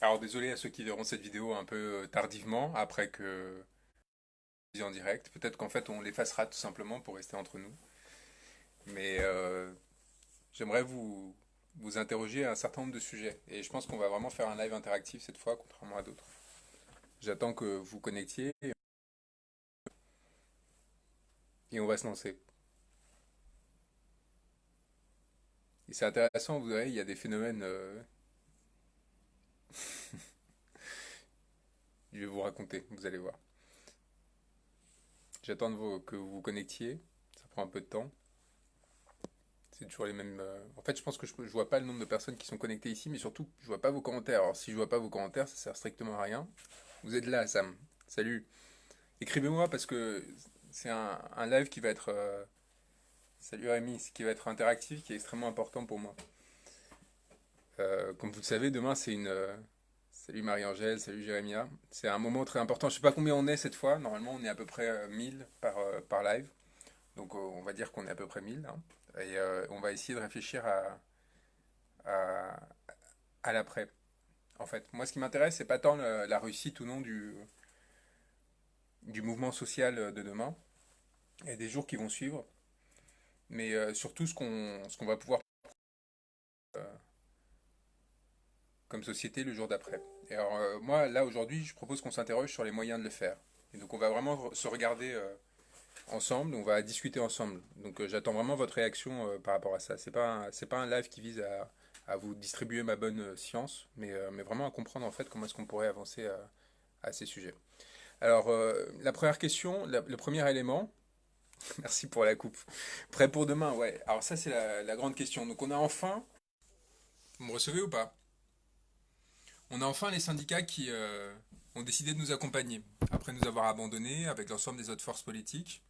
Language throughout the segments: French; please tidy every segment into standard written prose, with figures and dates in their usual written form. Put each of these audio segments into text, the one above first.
Alors désolé à ceux qui verront cette vidéo un peu tardivement, après que je en direct. Peut-être qu'en fait on l'effacera tout simplement pour rester entre nous. Mais j'aimerais vous interroger à un certain nombre de sujets. Et je pense qu'on va vraiment faire un live interactif cette fois, contrairement à d'autres. J'attends que vous connectiez et on va se lancer. Et c'est intéressant, vous verrez, il y a des phénomènes. Je vais vous raconter, vous allez voir. J'attends que vous vous connectiez. Ça prend un peu de temps. C'est toujours les mêmes. En fait, je pense que je vois pas le nombre de personnes qui sont connectées ici, mais surtout, je vois pas vos commentaires. Alors, si je vois pas vos commentaires, ça sert strictement à rien. Vous êtes là, Sam. Salut. Écrivez-moi parce que c'est un live qui va être. Salut Rémi, qui va être interactif, qui est extrêmement important pour moi. Comme vous le savez, demain c'est une. Salut Marie-Angèle, salut Jérémia. C'est un moment très important. Je sais pas combien on est cette fois. Normalement, on est à peu près 1000 par live. Donc, on va dire qu'on est à peu près 1000, hein. Et on va essayer de réfléchir à, à l'après. En fait, moi, ce qui m'intéresse, c'est pas tant la réussite ou non du mouvement social de demain et des jours qui vont suivre, mais surtout ce qu'on va pouvoir euh, comme société le jour d'après. Et alors, moi, là, aujourd'hui, je propose qu'on s'interroge sur les moyens de le faire. Et donc, on va vraiment se regarder ensemble, on va discuter ensemble. Donc, j'attends vraiment votre réaction par rapport à ça. C'est pas un live qui vise à vous distribuer ma bonne science, mais vraiment à comprendre en fait comment est-ce qu'on pourrait avancer à ces sujets. Alors, la première question, le premier élément, merci pour la coupe. Prêt pour demain, ouais. Alors ça, c'est la grande question. Donc on a enfin, vous me recevez ou pas? On a enfin les syndicats qui ont décidé de nous accompagner, après nous avoir abandonnés avec l'ensemble des autres forces politiques.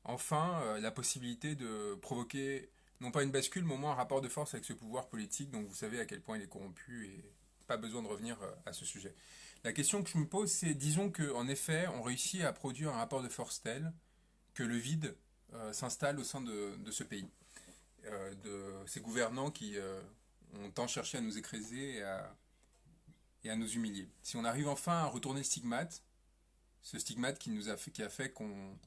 Enfin, la possibilité de provoquer, non pas une bascule, mais au moins un rapport de force avec ce pouvoir politique, dont vous savez à quel point il est corrompu et pas besoin de revenir à ce sujet. La question que je me pose, c'est, disons qu'en effet, on réussit à produire un rapport de force tel que le vide s'installe au sein de ce pays, de ces gouvernants qui ont tant cherché à nous écraser et à nous humilier. Si on arrive enfin à retourner le stigmate, ce stigmate qui a fait qu'on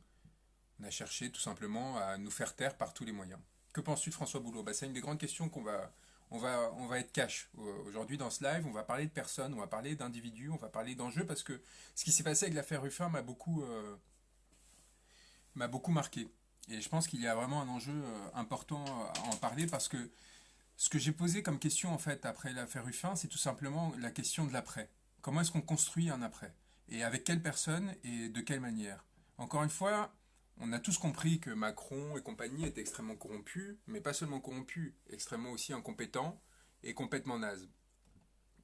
a cherché tout simplement à nous faire taire par tous les moyens. Que penses-tu de François Boulot? C'est une des grandes questions on va être cash. Aujourd'hui dans ce live, on va parler de personnes, on va parler d'individus, on va parler d'enjeux parce que ce qui s'est passé avec l'affaire Ruffin m'a beaucoup marqué. Et je pense qu'il y a vraiment un enjeu important à en parler parce que ce que j'ai posé comme question en fait après l'affaire Ruffin, c'est tout simplement la question de l'après. Comment est-ce qu'on construit un après? Et avec quelle personne et de quelle manière? Encore une fois, on a tous compris que Macron et compagnie étaient extrêmement corrompus, mais pas seulement corrompus, extrêmement aussi incompétents et complètement nazes.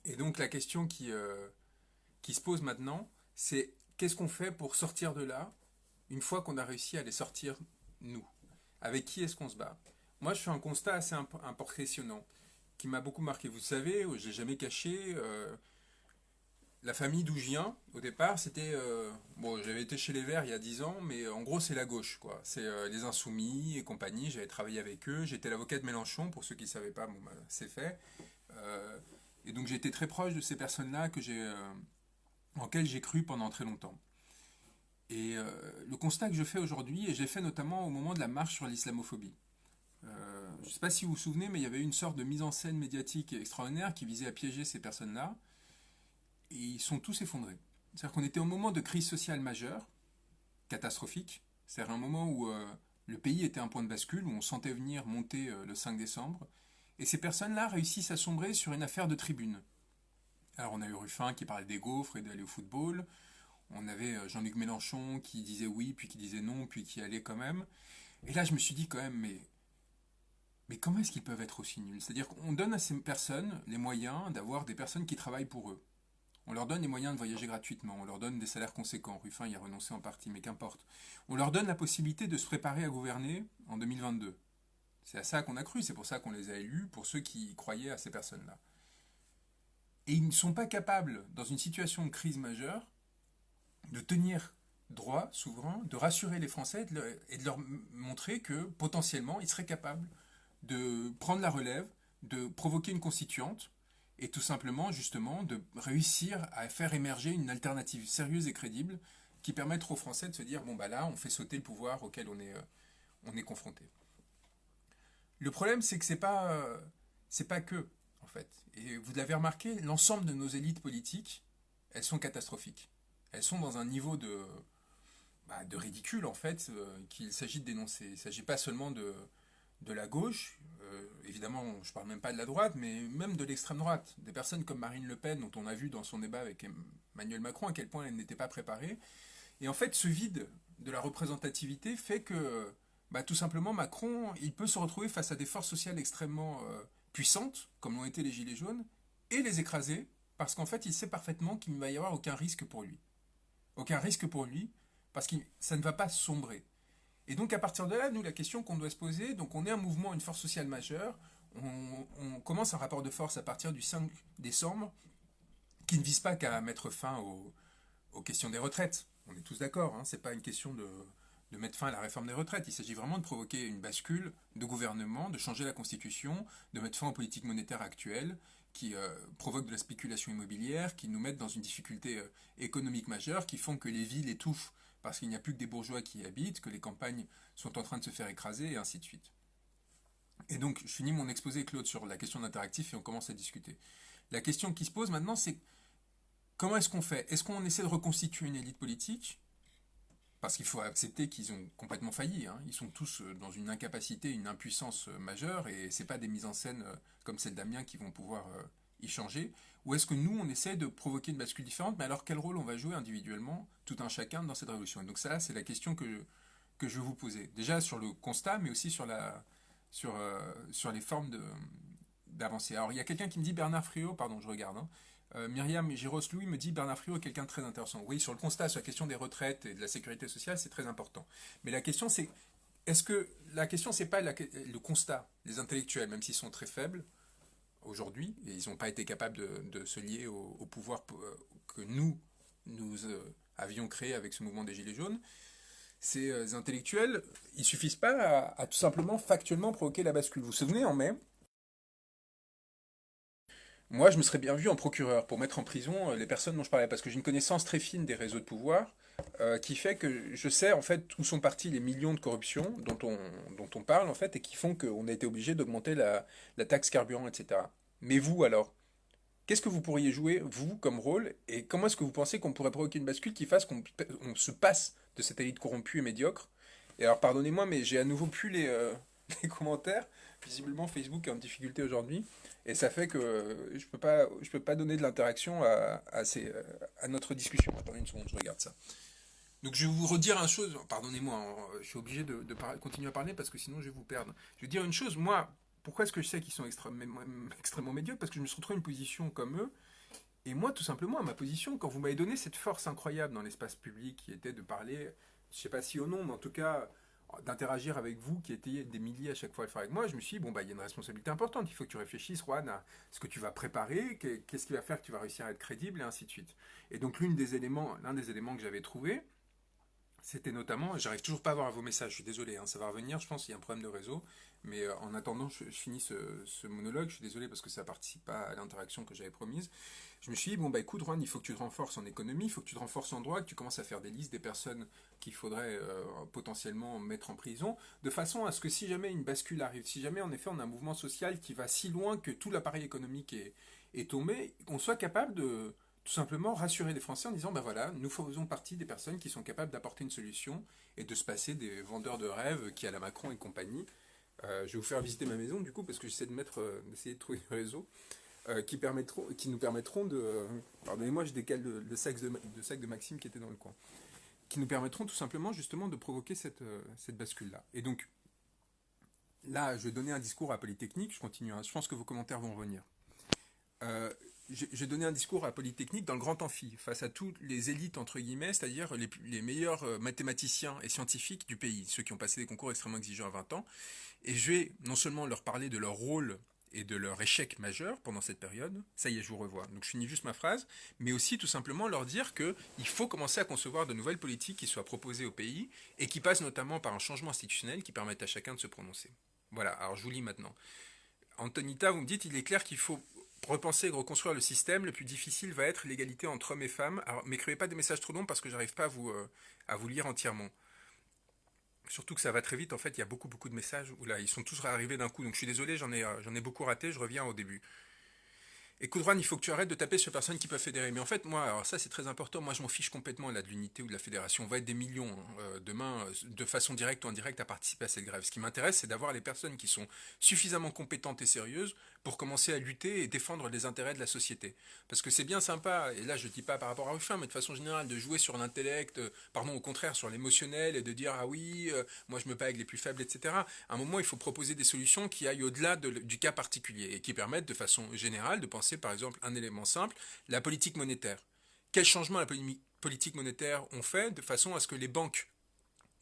Et donc la question qui se pose maintenant, c'est qu'est-ce qu'on fait pour sortir de là une fois qu'on a réussi à les sortir, nous? Avec qui est-ce qu'on se bat? Moi, je fais un constat assez impressionnant qui m'a beaucoup marqué. Vous savez, j'ai jamais caché la famille d'où je viens. Au départ, c'était bon, j'avais été chez les Verts il y a 10 ans, mais en gros, c'est la gauche, quoi. C'est les Insoumis et compagnie. J'avais travaillé avec eux. J'étais l'avocat de Mélenchon, pour ceux qui ne savaient pas, bon, bah, c'est fait. Euh, et donc, j'ai été très proche de ces personnes-là en quelles j'ai cru pendant très longtemps. Et le constat que je fais aujourd'hui, et je l'ai fait notamment au moment de la marche sur l'islamophobie. Je ne sais pas si vous vous souvenez, mais il y avait une sorte de mise en scène médiatique extraordinaire qui visait à piéger ces personnes-là, et ils sont tous effondrés. C'est-à-dire qu'on était au moment de crise sociale majeure, catastrophique, c'est-à-dire un moment où le pays était un point de bascule, où on sentait venir monter le 5 décembre, et ces personnes-là réussissent à sombrer sur une affaire de tribune. Alors on a eu Ruffin qui parlait des gaufres et d'aller au football, on avait Jean-Luc Mélenchon qui disait oui, puis qui disait non, puis qui allait quand même. Et là je me suis dit quand même, mais comment est-ce qu'ils peuvent être aussi nuls? C'est-à-dire qu'on donne à ces personnes les moyens d'avoir des personnes qui travaillent pour eux. On leur donne les moyens de voyager gratuitement, on leur donne des salaires conséquents. Ruffin y a renoncé en partie, mais qu'importe. On leur donne la possibilité de se préparer à gouverner en 2022. C'est à ça qu'on a cru, c'est pour ça qu'on les a élus, pour ceux qui croyaient à ces personnes-là. Et ils ne sont pas capables, dans une situation de crise majeure, de tenir droit souverain, de rassurer les Français et de leur montrer que potentiellement ils seraient capables de prendre la relève, de provoquer une constituante et tout simplement, justement, de réussir à faire émerger une alternative sérieuse et crédible qui permette aux Français de se dire, bon bah là, on fait sauter le pouvoir auquel on est confronté. Le problème, c'est que c'est pas que, en fait. Et vous l'avez remarqué, l'ensemble de nos élites politiques, elles sont catastrophiques. Elles sont dans un niveau de ridicule, en fait, qu'il s'agit de dénoncer. Il ne s'agit pas seulement de la gauche, évidemment, je ne parle même pas de la droite, mais même de l'extrême droite. Des personnes comme Marine Le Pen, dont on a vu dans son débat avec Emmanuel Macron à quel point elle n'était pas préparée. Et en fait, ce vide de la représentativité fait que, tout simplement, Macron, il peut se retrouver face à des forces sociales extrêmement puissantes, comme l'ont été les Gilets jaunes, et les écraser, parce qu'en fait, il sait parfaitement qu'il ne va y avoir aucun risque pour lui. Aucun risque pour lui, parce que ça ne va pas sombrer. Et donc à partir de là, nous, la question qu'on doit se poser, donc on est un mouvement, une force sociale majeure, on commence un rapport de force à partir du 5 décembre, qui ne vise pas qu'à mettre fin aux questions des retraites. On est tous d'accord, hein, c'est pas une question de mettre fin à la réforme des retraites. Il s'agit vraiment de provoquer une bascule de gouvernement, de changer la Constitution, de mettre fin aux politiques monétaires actuelles qui provoquent de la spéculation immobilière, qui nous mettent dans une difficulté économique majeure, qui font que les villes étouffent parce qu'il n'y a plus que des bourgeois qui y habitent, que les campagnes sont en train de se faire écraser, et ainsi de suite. Et donc, je finis mon exposé, Claude, sur la question d'interactif et on commence à discuter. La question qui se pose maintenant, c'est comment est-ce qu'on fait? Est-ce qu'on essaie de reconstituer une élite politique? Parce qu'il faut accepter qu'ils ont complètement failli. Hein. Ils sont tous dans une incapacité, une impuissance majeure, et c'est pas des mises en scène comme celle d'Amiens qui vont pouvoir y changer. Ou est-ce que nous, on essaie de provoquer une bascule différente, mais alors quel rôle on va jouer individuellement, tout un chacun, dans cette révolution? Et donc ça, c'est la question que je vais vous poser. Déjà sur le constat, mais aussi sur les formes d'avancer. Alors il y a quelqu'un qui me dit, Bernard Friot, pardon, je regarde, hein, Myriam Giros-Louis me dit Bernard Friot est quelqu'un de très intéressant. Oui, sur le constat, sur la question des retraites et de la sécurité sociale, c'est très important. Mais la question, c'est est-ce que la question, c'est pas le constat des intellectuels, même s'ils sont très faibles aujourd'hui, et ils n'ont pas été capables de se lier au pouvoir que nous avions créé avec ce mouvement des Gilets jaunes. Ces intellectuels, ils suffisent pas à tout simplement factuellement provoquer la bascule. Vous vous souvenez, en mai, moi, je me serais bien vu en procureur pour mettre en prison les personnes dont je parlais, parce que j'ai une connaissance très fine des réseaux de pouvoir qui fait que je sais en fait où sont partis les millions de corruption dont on parle en fait et qui font qu'on a été obligé d'augmenter la taxe carburant, etc. Mais vous alors, qu'est-ce que vous pourriez jouer, vous, comme rôle, et comment est-ce que vous pensez qu'on pourrait provoquer une bascule qui fasse qu'on se passe de cette élite corrompue et médiocre? Et alors, pardonnez-moi, mais j'ai à nouveau plus les commentaires. Visiblement, Facebook est en difficulté aujourd'hui. Et ça fait que je peux pas donner de l'interaction à notre discussion. Attendez une seconde, je regarde ça. Donc je vais vous redire une chose, pardonnez-moi, hein, je suis obligé continuer à parler parce que sinon je vais vous perdre. Je vais dire une chose, moi, pourquoi est-ce que je sais qu'ils sont extrêmement médiocres? Parce que je me suis retrouvé dans une position comme eux. Et moi, tout simplement, à ma position, quand vous m'avez donné cette force incroyable dans l'espace public qui était de parler, je ne sais pas si au nom, mais en tout cas d'interagir avec vous, qui étiez des milliers à chaque fois à le faire avec moi, je me suis dit, bon, bah, il y a une responsabilité importante. Il faut que tu réfléchisses, Juan, à ce que tu vas préparer, qu'est-ce qui va faire que tu vas réussir à être crédible, et ainsi de suite. Et donc, l'un des éléments que j'avais trouvé, c'était notamment, j'arrive toujours pas à voir vos messages, je suis désolé, hein, ça va revenir, je pense qu'il y a un problème de réseau, mais en attendant, je finis ce monologue, je suis désolé parce que ça participe pas à l'interaction que j'avais promise. Je me suis dit, bon bah écoute Juan, il faut que tu te renforces en économie, il faut que tu te renforces en droit, que tu commences à faire des listes des personnes qu'il faudrait potentiellement mettre en prison, de façon à ce que si jamais une bascule arrive, si jamais en effet on a un mouvement social qui va si loin que tout l'appareil économique est tombé, on soit capable de tout simplement rassurer les Français en disant, ben voilà, nous faisons partie des personnes qui sont capables d'apporter une solution et de se passer des vendeurs de rêves qui à la Macron et compagnie. Je vais vous faire visiter ma maison du coup parce que j'essaie d'essayer de trouver des réseaux qui nous permettront de, pardonnez-moi, je décale le sac de Maxime qui était dans le coin, qui nous permettront tout simplement justement de provoquer cette bascule-là. Et donc là, je vais donner un discours à Polytechnique, je continue, hein, je pense que vos commentaires vont revenir. J'ai donné un discours à Polytechnique dans le grand amphi, face à toutes les élites, entre guillemets, c'est-à-dire les meilleurs mathématiciens et scientifiques du pays, ceux qui ont passé des concours extrêmement exigeants à 20 ans. Et je vais non seulement leur parler de leur rôle et de leur échec majeur pendant cette période, ça y est, je vous revois, donc je finis juste ma phrase, mais aussi tout simplement leur dire qu'il faut commencer à concevoir de nouvelles politiques qui soient proposées au pays et qui passent notamment par un changement institutionnel qui permette à chacun de se prononcer. Voilà, alors je vous lis maintenant. Antonita, vous me dites, il est clair qu'il faut Pour repenser et reconstruire le système, le plus difficile va être l'égalité entre hommes et femmes. Alors, m'écrivez pas des messages trop longs parce que j'arrive pas à vous lire entièrement. Surtout que ça va très vite, en fait, il y a beaucoup de messages où là, ils sont tous arrivés d'un coup. Donc je suis désolé, j'en ai beaucoup raté, je reviens au début. Écoute, Juan, il faut que tu arrêtes de taper sur les personnes qui peuvent fédérer. Mais en fait, moi, alors ça c'est très important, moi je m'en fiche complètement là, de l'unité ou de la fédération. On va être des millions demain, de façon directe ou indirecte, à participer à cette grève. Ce qui m'intéresse, c'est d'avoir les personnes qui sont suffisamment compétentes et sérieuses pour commencer à lutter et défendre les intérêts de la société. Parce que c'est bien sympa, et là je ne dis pas par rapport à Ruffin, mais de façon générale, de jouer sur l'intellect, pardon, au contraire, sur l'émotionnel, et de dire, ah oui, moi je me bats avec les plus faibles, etc. À un moment, il faut proposer des solutions qui aillent au-delà du cas particulier et qui permettent de façon générale de penser par exemple un élément simple, la politique monétaire. Quel changement la politique monétaire ont fait de façon à ce que les banques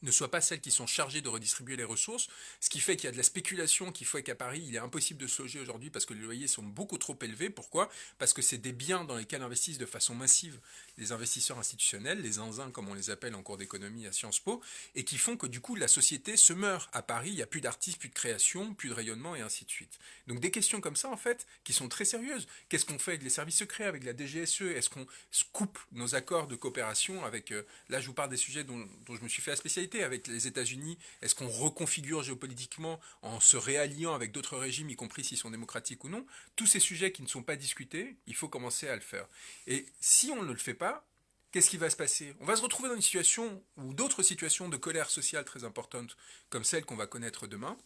ne soient pas celles qui sont chargées de redistribuer les ressources, ce qui fait qu'il y a de la spéculation qui fait qu'à Paris, il est impossible de se loger aujourd'hui parce que les loyers sont beaucoup trop élevés. Pourquoi? Parce que c'est des biens dans lesquels investissent de façon massive les investisseurs institutionnels, les zinzins comme on les appelle en cours d'économie à Sciences Po, et qui font que du coup la société se meurt. À Paris, il n'y a plus d'artistes, plus de création, plus de rayonnement et ainsi de suite. Donc des questions comme ça en fait, qui sont très sérieuses. Qu'est-ce qu'on fait avec les services secrets, avec la DGSE? Est-ce qu'on coupe nos accords de coopération avec, là je vous parle des sujets dont je me suis fait la spécialité, avec les États-Unis? Est-ce qu'on reconfigure géopolitiquement en se réalliant avec d'autres régimes, y compris s'ils sont démocratiques ou non? Tous ces sujets qui ne sont pas discutés, il faut commencer à le faire. Et si on ne le fait pas, qu'est-ce qui va se passer? On va se retrouver dans une situation ou d'autres situations de colère sociale très importantes, comme celle qu'on va connaître demain.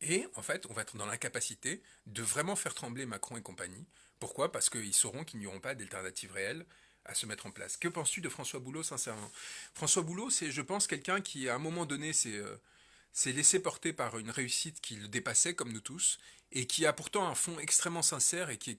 Et en fait, on va être dans l'incapacité de vraiment faire trembler Macron et compagnie. Pourquoi? Parce qu'ils sauront qu'ils n'y auront pas d'alternative réelle à se mettre en place. Que penses-tu de François Boulot, sincèrement? François Boulot, c'est, je pense, quelqu'un qui, à un moment donné, s'est laissé porter par une réussite qui le dépassait, comme nous tous, et qui a pourtant un fond extrêmement sincère et qui est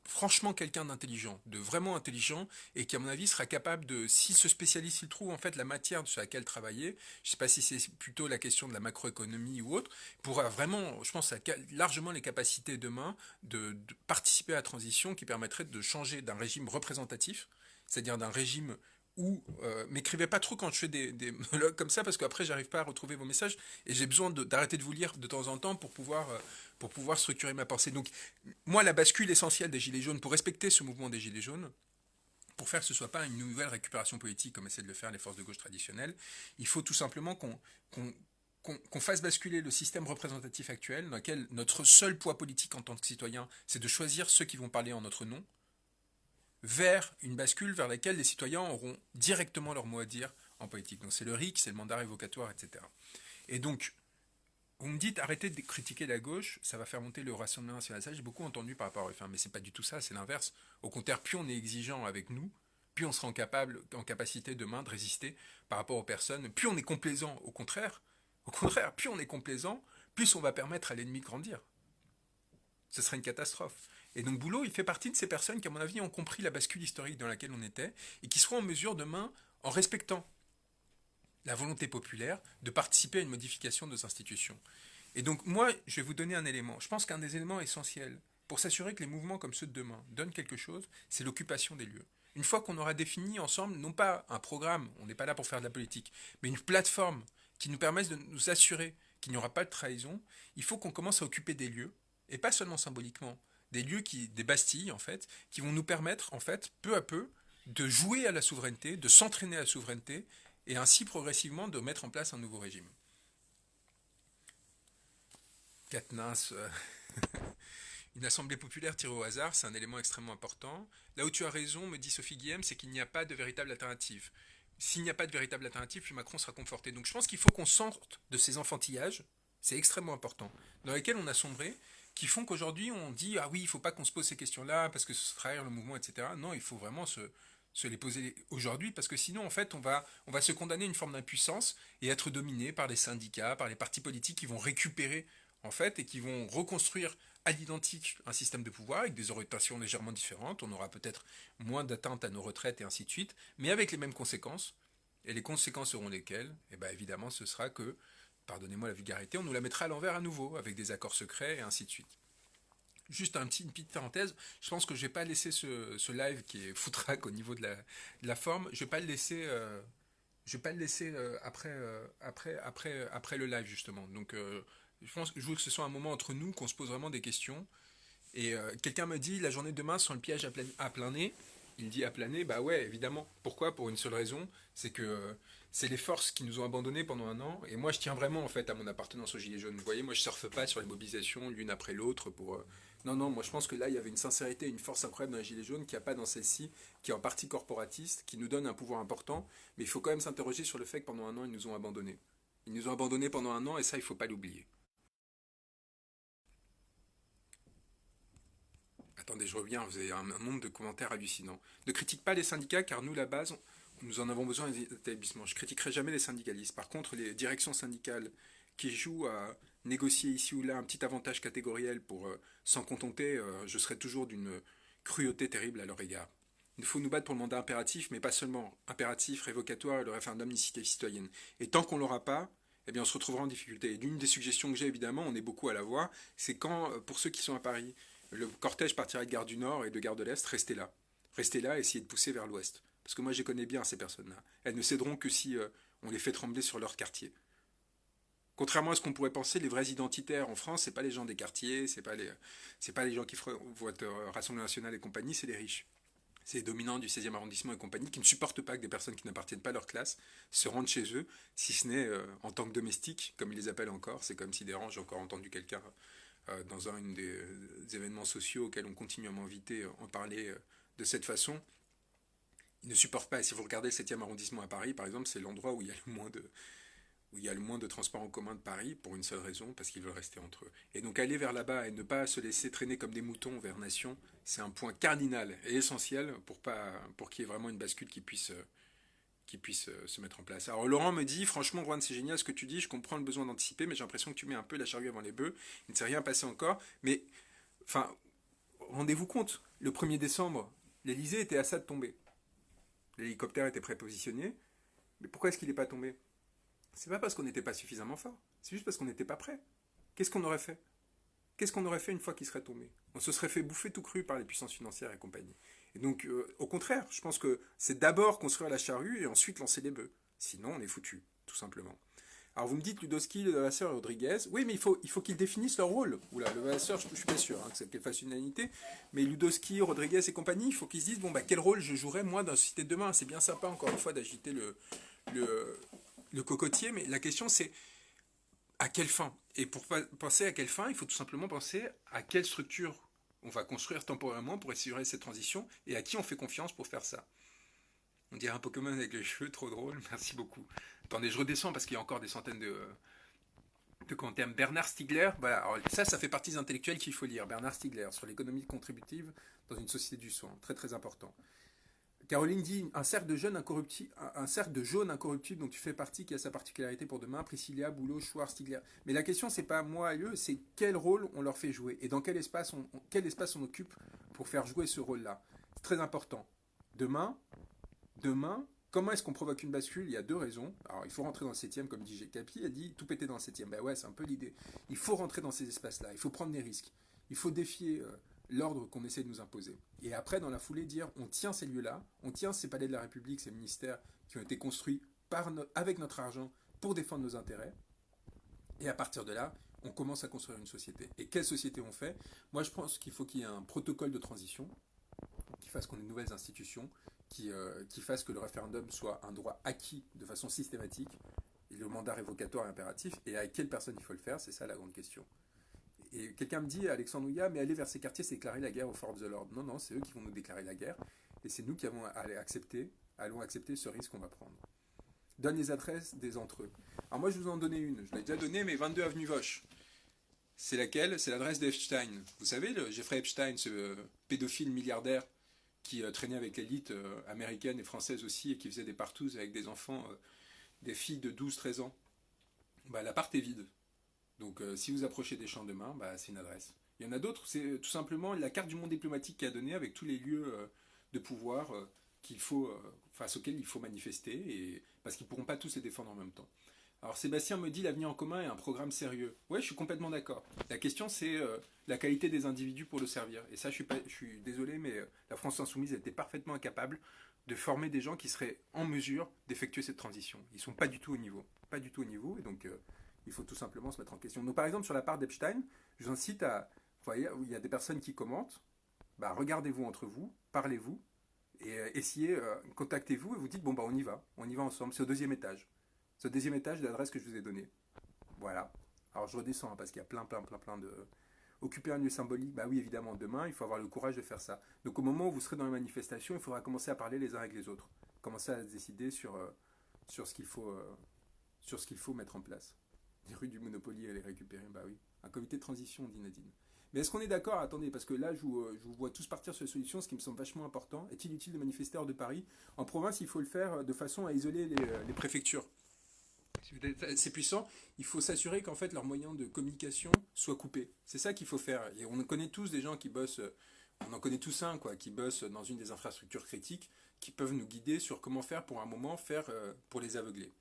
franchement quelqu'un d'intelligent, de vraiment intelligent, et qui à mon avis sera capable de, s'il se spécialise, s'il trouve en fait la matière sur laquelle travailler, je ne sais pas si c'est plutôt la question de la macroéconomie ou autre, pourra vraiment, je pense, largement les capacités demain de participer à la transition qui permettrait de changer d'un régime représentatif, c'est-à-dire d'un régime où, m'écrivez pas trop quand je fais des monologues comme ça, parce qu'après j'arrive pas à retrouver vos messages, et j'ai besoin d'arrêter de vous lire de temps en temps pour pouvoir structurer ma pensée. Donc moi, la bascule essentielle des Gilets jaunes, pour respecter ce mouvement des Gilets jaunes, pour faire que ce ne soit pas une nouvelle récupération politique comme essaient de le faire les forces de gauche traditionnelles, il faut tout simplement qu'on fasse basculer le système représentatif actuel, dans lequel notre seul poids politique en tant que citoyen, c'est de choisir ceux qui vont parler en notre nom, vers une bascule vers laquelle les citoyens auront directement leur mot à dire en politique. Donc c'est le RIC, c'est le mandat révocatoire, etc. Et donc, vous me dites arrêtez de critiquer la gauche, ça va faire monter le Rassemblement national. Ça, j'ai beaucoup entendu par rapport à Ruffin, mais c'est pas du tout ça, c'est l'inverse. Au contraire, plus on est exigeant avec nous, plus on sera en capacité demain de résister par rapport aux personnes, plus on est complaisant, au contraire, plus on est complaisant, plus on va permettre à l'ennemi de grandir. Ce serait une catastrophe. Et donc Boulot, il fait partie de ces personnes qui, à mon avis, ont compris la bascule historique dans laquelle on était et qui seront en mesure demain, en respectant la volonté populaire, de participer à une modification de nos institutions. Et donc moi, je vais vous donner un élément. Je pense qu'un des éléments essentiels pour s'assurer que les mouvements comme ceux de demain donnent quelque chose, c'est l'occupation des lieux. Une fois qu'on aura défini ensemble, non pas un programme, on n'est pas là pour faire de la politique, mais une plateforme qui nous permette de nous assurer qu'il n'y aura pas de trahison, il faut qu'on commence à occuper des lieux, et pas seulement symboliquement, des lieux des bastilles en fait, qui vont nous permettre en fait, peu à peu, de jouer à la souveraineté, de s'entraîner à la souveraineté, et ainsi progressivement de mettre en place un nouveau régime. Katniss, une assemblée populaire tirée au hasard, c'est un élément extrêmement important. Là où tu as raison, me dit Sophie Guillem, c'est qu'il n'y a pas de véritable alternative. S'il n'y a pas de véritable alternative, puis Macron sera conforté. Donc je pense qu'il faut qu'on sorte de ces enfantillages, c'est extrêmement important, dans lesquels on a sombré, qui font qu'aujourd'hui on dit ah oui, il ne faut pas qu'on se pose ces questions-là parce que ce sera trahir le mouvement, etc. Non, il faut vraiment se les poser aujourd'hui parce que sinon en fait on va se condamner à une forme d'impuissance et être dominé par les syndicats, par les partis politiques qui vont récupérer en fait et qui vont reconstruire à l'identique un système de pouvoir avec des orientations légèrement différentes. On aura peut-être moins d'atteinte à nos retraites et ainsi de suite, mais avec les mêmes conséquences. Et les conséquences seront lesquelles? Et bien évidemment ce sera que, pardonnez-moi la vulgarité, on nous la mettra à l'envers à nouveau avec des accords secrets et ainsi de suite. Juste une petite parenthèse, je pense que je ne vais pas laisser ce live qui est foutraque au niveau de la forme, je ne vais pas le laisser, je vais pas le laisser après le live justement. Donc je pense que je veux que ce soit un moment entre nous, qu'on se pose vraiment des questions Et quelqu'un me dit, la journée de demain, sans le piège à plein nez. Il dit à planer, bah ouais, évidemment. Pourquoi? Pour une seule raison, c'est que c'est les forces qui nous ont abandonnés pendant un an. Et moi, je tiens vraiment en fait à mon appartenance aux Gilets jaunes. Vous voyez, moi, je surfe pas sur les mobilisations l'une après l'autre pour. Non, non, moi, je pense que là, il y avait une sincérité, une force incroyable dans les Gilets jaunes qu'il n'y a pas dans celle-ci, qui est en partie corporatiste, qui nous donne un pouvoir important. Mais il faut quand même s'interroger sur le fait que pendant un an, ils nous ont abandonnés. Ils nous ont abandonnés pendant un an, et ça, il faut pas l'oublier. Attendez, je reviens, vous avez un nombre de commentaires hallucinants. Ne critique pas les syndicats car nous, la base, nous en avons besoin des établissements. Je critiquerai jamais les syndicalistes. Par contre, les directions syndicales qui jouent à négocier ici ou là un petit avantage catégoriel pour s'en contenter, je serai toujours d'une cruauté terrible à leur égard. Il faut nous battre pour le mandat impératif, mais pas seulement. Impératif, révocatoire et le référendum d'initiative citoyenne. Et tant qu'on l'aura pas, eh bien on se retrouvera en difficulté. Et l'une des suggestions que j'ai, évidemment, on est beaucoup à la voix, c'est quand, pour ceux qui sont à Paris, le cortège partira de gare du Nord et de gare de l'Est, restez là. Restez là et essayez de pousser vers l'Ouest. Parce que moi, je connais bien ces personnes-là. Elles ne céderont que si on les fait trembler sur leur quartier. Contrairement à ce qu'on pourrait penser, les vrais identitaires en France, c'est pas les gens des quartiers, c'est pas les gens qui votent Rassemblement National et compagnie, c'est les riches. C'est les dominants du 16e arrondissement et compagnie qui ne supportent pas que des personnes qui n'appartiennent pas à leur classe se rendent chez eux, si ce n'est en tant que domestiques, comme ils les appellent encore. C'est comme si des rangs, j'ai encore entendu quelqu'un dans un des événements sociaux auxquels on continue à m'inviter, en parler de cette façon. Ils ne supportent pas. Et si vous regardez le 7e arrondissement à Paris, par exemple, c'est l'endroit où il y a le moins de transports en commun de Paris, pour une seule raison, parce qu'ils veulent rester entre eux. Et donc aller vers là-bas et ne pas se laisser traîner comme des moutons vers Nation, c'est un point cardinal et essentiel pour qu'il y ait vraiment une bascule qui puisse se mettre en place. Alors Laurent me dit, franchement Juan, c'est génial ce que tu dis, je comprends le besoin d'anticiper, mais j'ai l'impression que tu mets un peu la charrue avant les bœufs, il ne s'est rien passé encore, mais enfin, rendez-vous compte, le 1er décembre, l'Elysée était à ça de tomber. L'hélicoptère était prépositionné, mais pourquoi est-ce qu'il n'est pas tombé? C'est pas parce qu'on n'était pas suffisamment fort, c'est juste parce qu'on n'était pas prêt. Qu'est-ce qu'on aurait fait? Qu'est-ce qu'on aurait fait une fois qu'il serait tombé? On se serait fait bouffer tout cru par les puissances financières et compagnie. Et donc, au contraire, je pense que c'est d'abord construire la charrue et ensuite lancer les bœufs. Sinon, on est foutu, tout simplement. Alors, vous me dites Ludowski, Le Levasseur et Rodriguez. Oui, mais il faut qu'ils définissent leur rôle. Oula, Le Levasseur, je ne suis pas sûr qu'elle fasse une unanimité. Mais Ludowski, Rodriguez et compagnie, il faut qu'ils se disent bon, bah, quel rôle je jouerai, moi, dans la société de demain. C'est bien sympa, encore une fois, d'agiter le, le cocotier, mais la question, c'est à quelle fin? Et pour penser à quelle fin, il faut tout simplement penser à quelle structure on va construire temporairement pour assurer cette transition et à qui on fait confiance pour faire ça. On dirait un Pokémon avec les cheveux, trop drôle, merci beaucoup. Attendez, je redescends parce qu'il y a encore des centaines de commentaires. Bernard Stiegler, voilà, alors ça fait partie des intellectuels qu'il faut lire. Bernard Stiegler, sur l'économie contributive dans une société du soin, très très important. Caroline dit un cercle de jeunes incorruptibles, un cercle de jaunes incorruptibles dont tu fais partie qui a sa particularité pour demain. Priscilla, Boulot, Schwarz, Stiegler. Mais la question c'est pas moi et eux, c'est quel rôle on leur fait jouer et dans quel espace on occupe pour faire jouer ce rôle-là. C'est très important. Demain, comment est-ce qu'on provoque une bascule? Il y a deux raisons. Alors il faut rentrer dans le septième, comme dit Capi, a dit tout péter dans le septième. Ben ouais, c'est un peu l'idée. Il faut rentrer dans ces espaces-là. Il faut prendre des risques. Il faut défier l'ordre qu'on essaie de nous imposer. Et après, dans la foulée, dire on tient ces lieux-là, on tient ces palais de la République, ces ministères qui ont été construits avec notre argent pour défendre nos intérêts. Et à partir de là, on commence à construire une société. Et quelle société on fait? Moi, je pense qu'il faut qu'il y ait un protocole de transition qui fasse qu'on ait de nouvelles institutions, qui fasse que le référendum soit un droit acquis de façon systématique, et le mandat révocatoire est impératif, et avec quelle personne il faut le faire, c'est ça la grande question. Et quelqu'un me dit, Alexandre Ouya, mais aller vers ces quartiers, c'est déclarer la guerre aux forces de l'ordre. Non, non, c'est eux qui vont nous déclarer la guerre, et c'est nous qui allons accepter ce risque qu'on va prendre. Donne les adresses des entre eux. Alors moi, je vous en donnais une, je l'ai déjà donnée, mais 22 avenue Voche. C'est laquelle? C'est l'adresse d'Epstein. Vous savez, Jeffrey Epstein, ce pédophile milliardaire qui traînait avec l'élite américaine et française aussi, et qui faisait des partouzes avec des enfants, des filles de 12-13 ans. Bah, l'appart est vide. Donc si vous approchez des champs de Main, bah, c'est une adresse. Il y en a d'autres, c'est tout simplement la carte du monde diplomatique qui a donné avec tous les lieux de pouvoir face auxquels il faut manifester, parce qu'ils ne pourront pas tous les défendre en même temps. Alors Sébastien me dit l'avenir en commun est un programme sérieux. Ouais, je suis complètement d'accord. La question c'est la qualité des individus pour le servir. Et ça, je suis désolé, mais la France insoumise était parfaitement incapable de former des gens qui seraient en mesure d'effectuer cette transition. Ils ne sont pas du tout au niveau. Pas du tout au niveau, et donc il faut tout simplement se mettre en question. Donc par exemple, sur la part d'Epstein, je vous incite à voyez, il y a des personnes qui commentent, bah, regardez-vous entre vous, parlez-vous, et essayez, contactez-vous et vous dites, bon, bah, on y va ensemble, c'est au deuxième étage. C'est au deuxième étage de l'adresse que je vous ai donnée. Voilà. Alors je redescends hein, parce qu'il y a plein de... Occuper un lieu symbolique, bah oui, évidemment, demain, il faut avoir le courage de faire ça. Donc au moment où vous serez dans la manifestation, il faudra commencer à parler les uns avec les autres. Commencer à se décider sur ce sur ce qu'il faut mettre en place. Les rues du Monopoly, à les récupérer, bah oui. Un comité de transition, dit Nadine. Mais est-ce qu'on est d'accord? Attendez, parce que là, je vous vois tous partir sur les solutions, ce qui me semble vachement important. Est-il utile de manifester hors de Paris? En province, il faut le faire de façon à isoler les préfectures. C'est puissant, il faut s'assurer qu'en fait leurs moyens de communication soient coupés. C'est ça qu'il faut faire. Et on connaît tous des gens qui bossent, on en connaît tous un, quoi, qui bossent dans une des infrastructures critiques, qui peuvent nous guider sur comment faire pour un moment, faire pour les aveugler.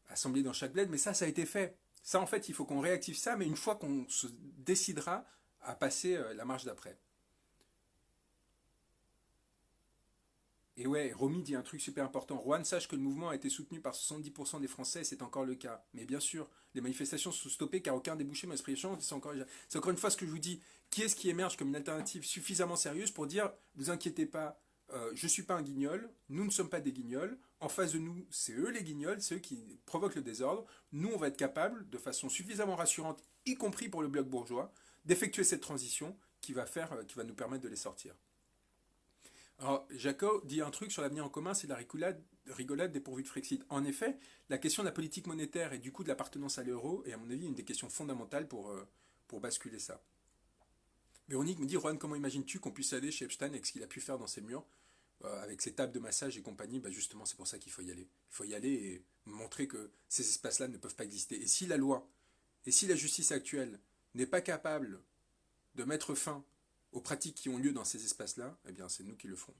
Assembler dans chaque bled, mais ça a été fait. Ça, en fait, il faut qu'on réactive ça, mais une fois qu'on se décidera à passer la marche d'après. Et ouais, Romy dit un truc super important. Juan, sache que le mouvement a été soutenu par 70% des Français, c'est encore le cas. Mais bien sûr, les manifestations sont stoppées car aucun débouché mais c'est encore une fois ce que je vous dis. Qui est-ce qui émerge comme une alternative suffisamment sérieuse pour dire, vous inquiétez pas, je ne suis pas un guignol, nous ne sommes pas des guignols, en face de nous, c'est eux les guignols, c'est eux qui provoquent le désordre. Nous, on va être capable, de façon suffisamment rassurante, y compris pour le bloc bourgeois, d'effectuer cette transition qui va nous permettre de les sortir. Alors, Jaco dit un truc sur l'avenir en commun, c'est la rigolade dépourvue de Frexit. En effet, la question de la politique monétaire et du coup de l'appartenance à l'euro est à mon avis une des questions fondamentales pour basculer ça. Véronique me dit, Juan, comment imagines-tu qu'on puisse aller chez Epstein avec ce qu'il a pu faire dans ses murs, avec ses tables de massage et compagnie? Bah justement, c'est pour ça qu'il faut y aller. Il faut y aller et montrer que ces espaces-là ne peuvent pas exister. Et si la loi, et si la justice actuelle n'est pas capable de mettre fin aux pratiques qui ont lieu dans ces espaces-là, eh bien c'est nous qui le ferons.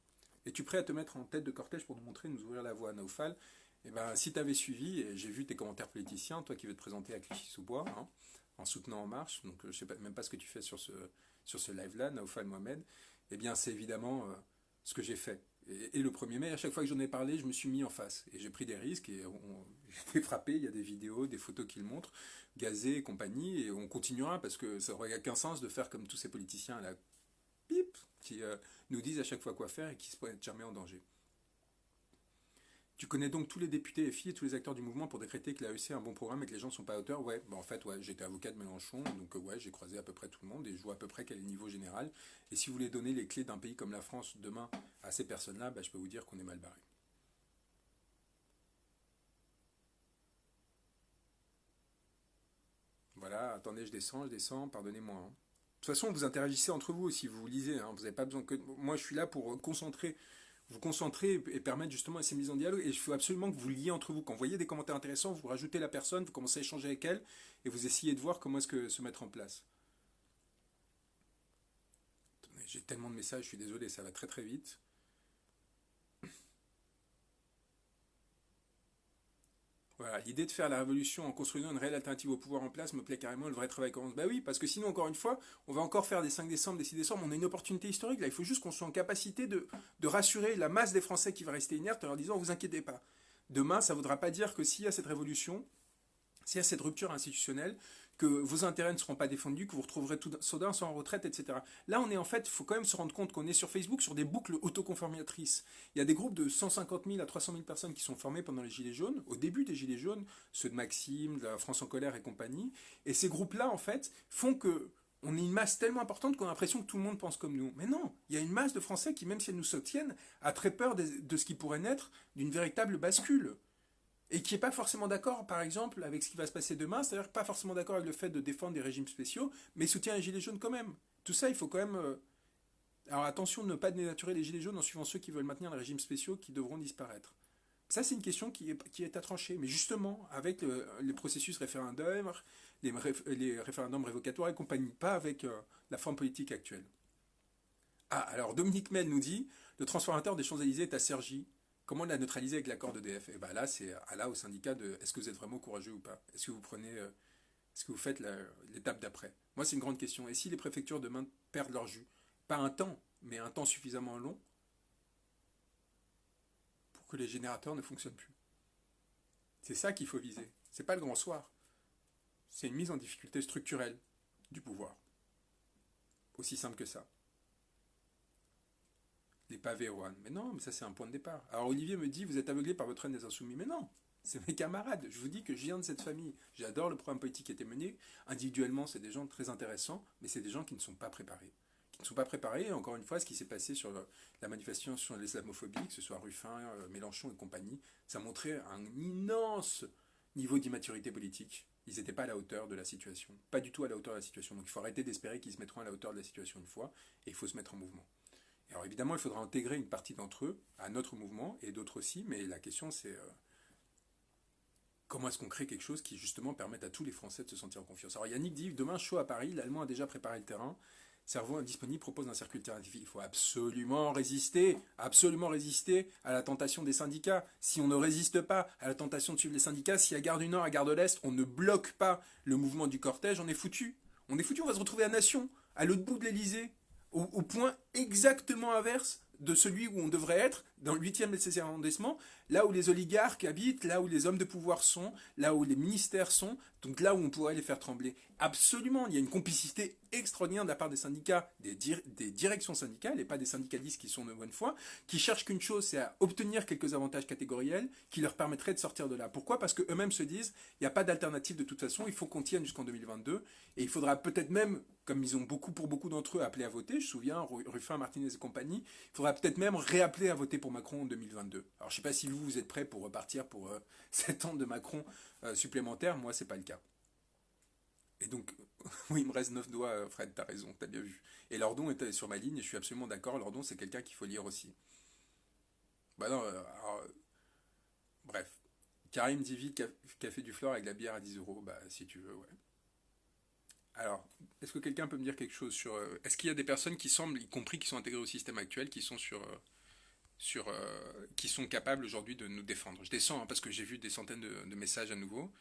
Es-tu prêt à te mettre en tête de cortège pour nous montrer, nous ouvrir la voie à Naufal? Eh bien, si tu avais suivi, et j'ai vu tes commentaires politiciens, toi qui veux te présenter à Clichy-sous-Bois, hein, en soutenant En Marche, donc je ne sais même pas ce que tu fais sur ce live-là, Naufal Mohamed, eh bien c'est évidemment ce que j'ai fait. Et le 1er mai, à chaque fois que j'en ai parlé, je me suis mis en face. Et j'ai pris des risques et j'ai été frappé, il y a des vidéos, des photos qui le montrent, gazé et compagnie, et on continuera parce que ça n'aurait qu'un sens de faire comme tous ces politiciens à la pipe qui nous disent à chaque fois quoi faire et qui se mettent jamais en danger. Tu connais donc tous les députés FI et tous les acteurs du mouvement pour décréter que l'AEC a un bon programme et que les gens ne sont pas à hauteur? Ouais, bah en fait, ouais, j'étais avocat de Mélenchon, donc ouais, j'ai croisé à peu près tout le monde et je vois à peu près quel est le niveau général. Et si vous voulez donner les clés d'un pays comme la France demain à ces personnes-là, bah, je peux vous dire qu'on est mal barré. Voilà, attendez, je descends, pardonnez-moi. Hein. De toute façon, vous interagissez entre vous aussi, vous lisez, hein, vous n'avez pas besoin que... Moi, je suis là pour vous concentrer et permettre justement ces mises en dialogue. Et il faut absolument que vous liez entre vous. Quand vous voyez des commentaires intéressants, vous rajoutez la personne, vous commencez à échanger avec elle et vous essayez de voir comment est-ce que se mettre en place. J'ai tellement de messages, je suis désolé, ça va très très vite. Voilà, l'idée de faire la révolution en construisant une réelle alternative au pouvoir en place me plaît carrément, le vrai travail commence. Bah oui, parce que sinon, encore une fois, on va encore faire des 5 décembre, des 6 décembre, on a une opportunité historique là, il faut juste qu'on soit en capacité de rassurer la masse des Français qui va rester inerte en leur disant, vous inquiétez pas. Demain, ça ne voudra pas dire que s'il y a cette révolution, s'il y a cette rupture institutionnelle, que vos intérêts ne seront pas défendus, que vous retrouverez tout soudain sans retraite, etc. Là, on est en fait, il faut quand même se rendre compte qu'on est sur Facebook sur des boucles autoconformatrices. Il y a des groupes de 150 000 à 300 000 personnes qui sont formés pendant les Gilets jaunes, au début des Gilets jaunes, ceux de Maxime, de la France en colère et compagnie. Et ces groupes-là, en fait, font que on est une masse tellement importante qu'on a l'impression que tout le monde pense comme nous. Mais non, il y a une masse de Français qui, même si elles nous soutiennent, a très peur de ce qui pourrait naître d'une véritable bascule et qui n'est pas forcément d'accord, par exemple, avec ce qui va se passer demain, c'est-à-dire pas forcément d'accord avec le fait de défendre des régimes spéciaux, mais soutient les gilets jaunes quand même. Tout ça, il faut quand même... Alors attention de ne pas dénaturer les gilets jaunes en suivant ceux qui veulent maintenir les régimes spéciaux qui devront disparaître. Ça, c'est une question qui est à trancher. Mais justement, avec les processus référendaires, les référendums révocatoires et compagnie, pas avec la forme politique actuelle. Ah, alors Dominique Mel nous dit, le transformateur des Champs-Élysées est à Cergy. Comment la neutraliser avec l'accord d'EDF? Et bien là, c'est là au syndicat de est-ce que vous êtes vraiment courageux ou pas? Est-ce que vous prenez, est-ce que vous faites l'étape d'après? Moi, c'est une grande question. Et si les préfectures demain perdent leur jus? Pas un temps, mais un temps suffisamment long pour que les générateurs ne fonctionnent plus. C'est ça qu'il faut viser. C'est pas le grand soir. C'est une mise en difficulté structurelle du pouvoir. Aussi simple que ça. Les pavés, Rohan. Mais non, mais ça c'est un point de départ. Alors Olivier me dit, vous êtes aveuglé par votre haine des insoumis. Mais non, c'est mes camarades. Je vous dis que je viens de cette famille. J'adore le programme politique qui a été mené. Individuellement, c'est des gens très intéressants, mais c'est des gens qui ne sont pas préparés. Qui ne sont pas préparés. Et encore une fois, ce qui s'est passé sur la manifestation sur l'islamophobie, que ce soit Ruffin, Mélenchon et compagnie, ça montrait un immense niveau d'immaturité politique. Ils n'étaient pas à la hauteur de la situation. Pas du tout à la hauteur de la situation. Donc il faut arrêter d'espérer qu'ils se mettront à la hauteur de la situation une fois, et il faut se mettre en mouvement. Alors évidemment, il faudra intégrer une partie d'entre eux à notre mouvement, et d'autres aussi, mais la question c'est comment est-ce qu'on crée quelque chose qui justement permette à tous les Français de se sentir en confiance. Alors Yannick dit, demain chaud à Paris, l'Allemand a déjà préparé le terrain, Cerveau indisponible propose un circuit alternatif. Il faut absolument résister à la tentation des syndicats. Si on ne résiste pas à la tentation de suivre les syndicats, si à Gare du Nord, à Gare de l'Est, on ne bloque pas le mouvement du cortège, on est foutu. On est foutu, on va se retrouver à Nation, à l'autre bout de l'Elysée, au point exactement inverse de celui où on devrait être, dans le 8e et 16e arrondissement, là où les oligarques habitent, là où les hommes de pouvoir sont, là où les ministères sont, donc là où on pourrait les faire trembler. Absolument, il y a une complicité extraordinaire de la part des syndicats, des directions syndicales, et pas des syndicalistes qui sont de bonne foi, qui cherchent qu'une chose, c'est à obtenir quelques avantages catégoriels qui leur permettraient de sortir de là. Pourquoi ? Parce qu'eux-mêmes se disent, il n'y a pas d'alternative de toute façon, il faut qu'on tienne jusqu'en 2022, et il faudra peut-être même, comme ils ont pour beaucoup d'entre eux appelé à voter, je me souviens, Ruffin, Martinez et compagnie, il faudra peut-être même réappeler à voter pour Macron en 2022. Alors je ne sais pas si vous êtes prêts pour repartir pour 7 ans de Macron supplémentaire, moi c'est pas le cas. Et donc, oui, il me reste 9 doigts, Fred, t'as raison, t'as bien vu. Et Lordon était sur ma ligne, et je suis absolument d'accord, Lordon c'est quelqu'un qu'il faut lire aussi. Bah non, bref. Karim dit vite café du Flore avec la bière à 10 euros, bah si tu veux, ouais. Alors, est-ce que quelqu'un peut me dire quelque chose sur... est-ce qu'il y a des personnes qui semblent, y compris qui sont intégrées au système actuel, qui sont qui sont capables aujourd'hui de nous défendre. Je descends hein, parce que j'ai vu des centaines de messages à nouveau.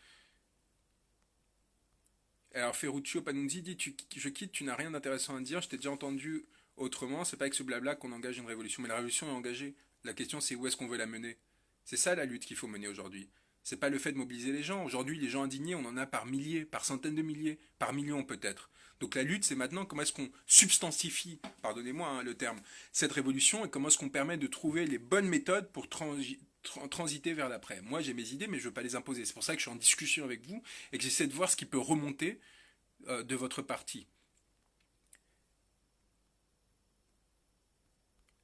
Alors Ferruccio Panunzi dit je quitte, tu n'as rien d'intéressant à dire, je t'ai déjà entendu autrement, c'est pas avec ce blabla qu'on engage une révolution, mais la révolution est engagée. La question c'est où est-ce qu'on veut la mener. C'est ça la lutte qu'il faut mener aujourd'hui. C'est pas le fait de mobiliser les gens. Aujourd'hui, les gens indignés, on en a par milliers, par centaines de milliers, par millions peut-être. Donc la lutte, c'est maintenant comment est-ce qu'on substantifie, pardonnez-moi hein, le terme, cette révolution et comment est-ce qu'on permet de trouver les bonnes méthodes pour transiter vers l'après. Moi, j'ai mes idées, mais je ne veux pas les imposer. C'est pour ça que je suis en discussion avec vous et que j'essaie de voir ce qui peut remonter de votre parti.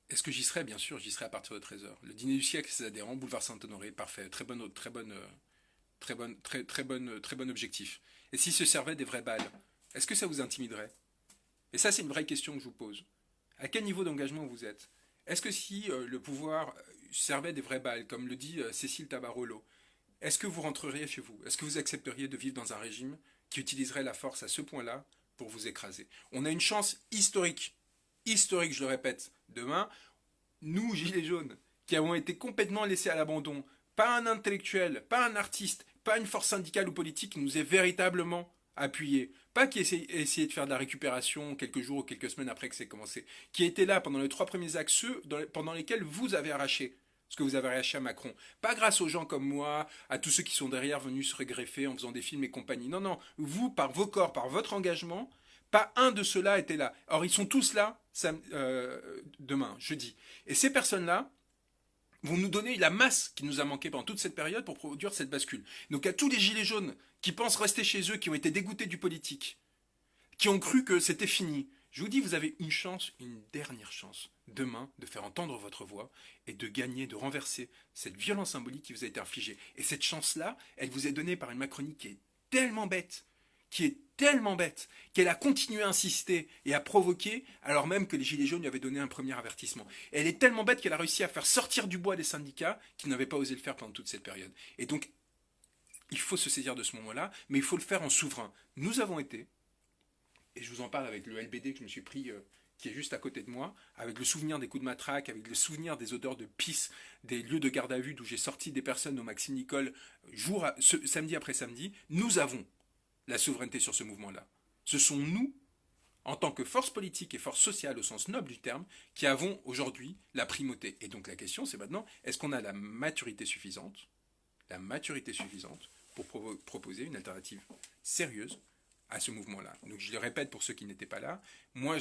Est-ce que j'y serai? Bien sûr, j'y serai à partir de 13h. Le dîner du siècle, ses adhérents, boulevard Saint-Honoré, parfait. Très bon objectif. Et s'ils se servaient des vraies balles, est-ce que ça vous intimiderait? Et ça, c'est une vraie question que je vous pose. À quel niveau d'engagement vous êtes? Est-ce que si le pouvoir servait des vraies balles, comme le dit Cécile Tabarolo, est-ce que vous rentreriez chez vous? Est-ce que vous accepteriez de vivre dans un régime qui utiliserait la force à ce point-là pour vous écraser? On a une chance historique, je le répète, demain, nous, Gilets jaunes, qui avons été complètement laissés à l'abandon, pas un intellectuel, pas un artiste, pas une force syndicale ou politique qui nous ait véritablement appuyé, pas qui essayé de faire de la récupération quelques jours ou quelques semaines après que c'est commencé, qui était là pendant les 3 premiers axes, ceux pendant lesquels vous avez arraché ce que vous avez arraché à Macron. Pas grâce aux gens comme moi, à tous ceux qui sont derrière venus se regreffer en faisant des films et compagnie. Non, non, vous, par vos corps, par votre engagement, pas un de ceux-là était là. Or, ils sont tous là demain, jeudi. Et ces personnes-là vont nous donner la masse qui nous a manqué pendant toute cette période pour produire cette bascule. Donc à tous les gilets jaunes qui pensent rester chez eux, qui ont été dégoûtés du politique, qui ont cru que c'était fini, je vous dis, vous avez une chance, une dernière chance, demain, de faire entendre votre voix et de gagner, de renverser cette violence symbolique qui vous a été infligée. Et cette chance-là, elle vous est donnée par une Macronie qui est tellement bête, qu'elle a continué à insister et à provoquer, alors même que les Gilets jaunes lui avaient donné un premier avertissement. Et elle est tellement bête qu'elle a réussi à faire sortir du bois des syndicats qui n'avaient pas osé le faire pendant toute cette période. Et donc, il faut se saisir de ce moment-là, mais il faut le faire en souverain. Nous avons été, et je vous en parle avec le LBD que je me suis pris, qui est juste à côté de moi, avec le souvenir des coups de matraque, avec le souvenir des odeurs de pisse, des lieux de garde à vue d'où j'ai sorti des personnes au Maxime Nicole, samedi après samedi, nous avons la souveraineté sur ce mouvement-là. Ce sont nous, en tant que force politique et force sociale au sens noble du terme, qui avons aujourd'hui la primauté. Et donc la question, c'est maintenant, est-ce qu'on a la maturité suffisante pour proposer une alternative sérieuse à ce mouvement-là. Donc je le répète pour ceux qui n'étaient pas là, moi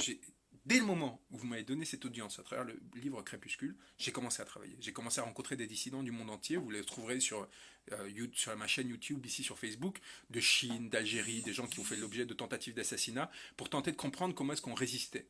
dès le moment où vous m'avez donné cette audience à travers le livre Crépuscule, j'ai commencé à travailler. J'ai commencé à rencontrer des dissidents du monde entier. Vous les trouverez sur ma chaîne YouTube, ici sur Facebook, de Chine, d'Algérie, des gens qui ont fait l'objet de tentatives d'assassinat, pour tenter de comprendre comment est-ce qu'on résistait